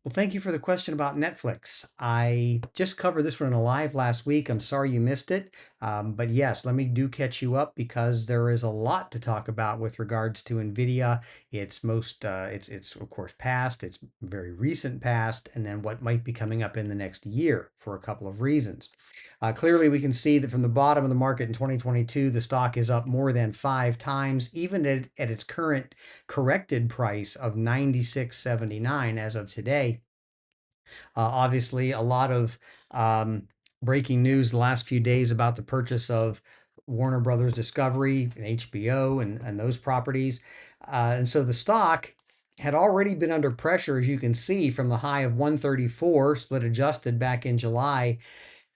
Well, thank you for the question about Netflix. I just covered this one in a live last week. I'm sorry you missed it. But yes, let me do catch you up because there is a lot to talk about with regards to NVIDIA. It's of course past, it's very recent past, and then what might be coming up in the next year for a couple of reasons. Clearly, we can see that from the bottom of the market in 2022, the stock is up more than 5 times, even at its current corrected price of 96.79 as of today. Obviously, a lot of um, breaking news the last few days about the purchase of Warner Brothers Discovery and HBO and those properties. And so the stock had already been under pressure, as you can see, from the high of 134 split adjusted back in July,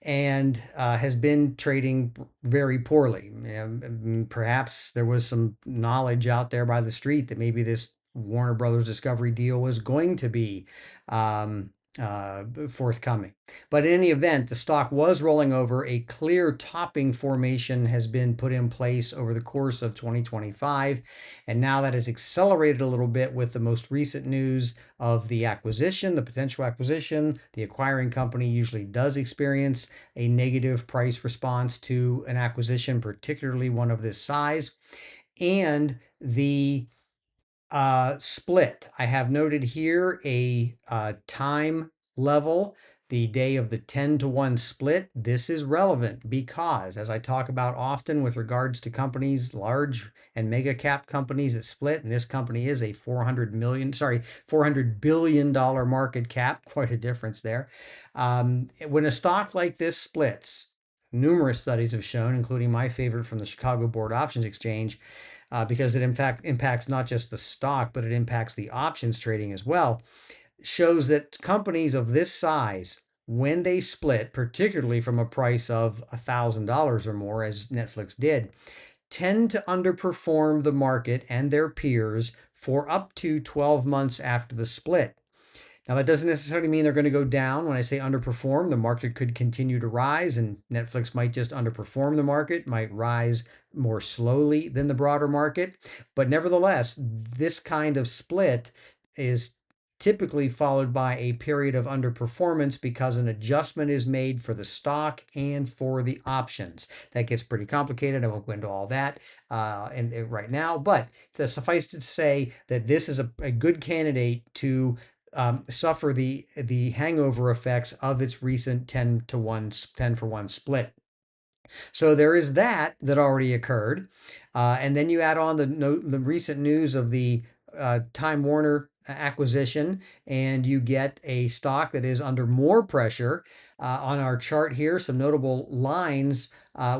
and has been trading very poorly. Perhaps there was some knowledge out there by the street that maybe this Warner Brothers Discovery deal was going to be um, forthcoming. But in any event, the stock was rolling over. A clear topping formation has been put in place over the course of 2025. And now that has accelerated a little bit with the most recent news of the acquisition, the potential acquisition. The acquiring company usually does experience a negative price response to an acquisition, particularly one of this size. And the split. I have noted here a time level, the day of the 10-to-1 split. This is relevant because, as I talk about often with regards to companies, large and mega cap companies that split, and this company is a $400 billion market cap, quite a difference there. When a stock like this splits, numerous studies have shown, including my favorite from the Chicago Board Options Exchange, because it in fact impacts not just the stock, but it impacts the options trading as well, shows that companies of this size, when they split, particularly from a price of $1,000 or more, as Netflix did, tend to underperform the market and their peers for up to 12 months after the split. Now, that doesn't necessarily mean they're going to go down. When I say underperform, the market could continue to rise, and Netflix might just underperform the market, might rise more slowly than the broader market. But nevertheless, this kind of split is typically followed by a period of underperformance because an adjustment is made for the stock and for the options. That gets pretty complicated. I won't go into all that right now, but to suffice to say that this is a good candidate to suffer the hangover effects of its recent 10 for 1 split. So there is that already occurred, and then you add on the recent news of the Time Warner acquisition, and you get a stock that is under more pressure. On our chart here, some notable lines.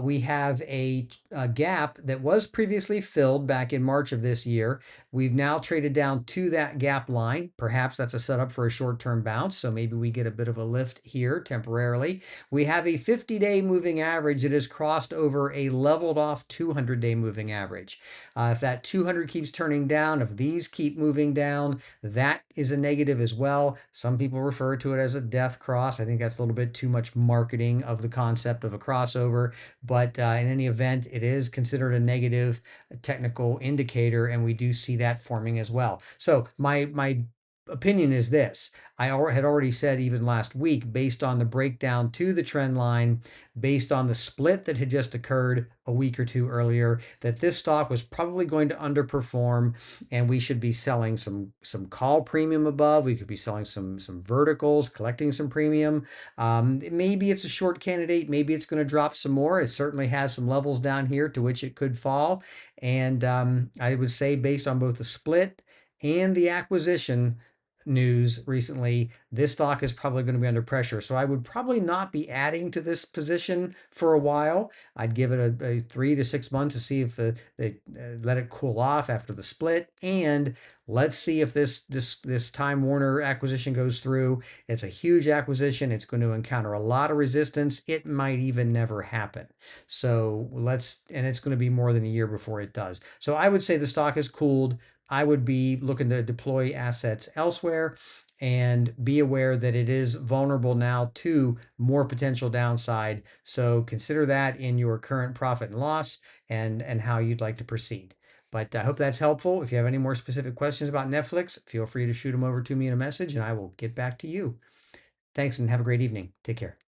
We have a gap that was previously filled back in March of this year. We've now traded down to that gap line. Perhaps that's a setup for a short-term bounce, so maybe we get a bit of a lift here temporarily. We have a 50-day moving average that has crossed over a leveled off 200-day moving average. If that 200 keeps turning down, if these keep moving down, that is a negative as well. Some people refer to it as a death cross. I think that's a little bit too much marketing of the concept of a crossover, but in any event, it is considered a negative technical indicator, and we do see that forming as well. So my opinion is this. I had already said even last week, based on the breakdown to the trend line, based on the split that had just occurred a week or two earlier, that this stock was probably going to underperform, and we should be selling some call premium above. We could be selling some verticals, collecting some premium. Maybe it's a short candidate. Maybe it's going to drop some more. It certainly has some levels down here to which it could fall. And I would say, based on both the split and the acquisition news recently, this stock is probably going to be under pressure. So I would probably not be adding to this position for a while. I'd give it a 3 to 6 months to see if they let it cool off after the split. And let's see if this Time Warner acquisition goes through. It's a huge acquisition. It's going to encounter a lot of resistance. It might even never happen. So and it's going to be more than a year before it does. So I would say the stock is cooled. I would be looking to deploy assets elsewhere and be aware that it is vulnerable now to more potential downside. So consider that in your current profit and loss and how you'd like to proceed. But I hope that's helpful. If you have any more specific questions about Netflix, feel free to shoot them over to me in a message and I will get back to you. Thanks and have a great evening. Take care.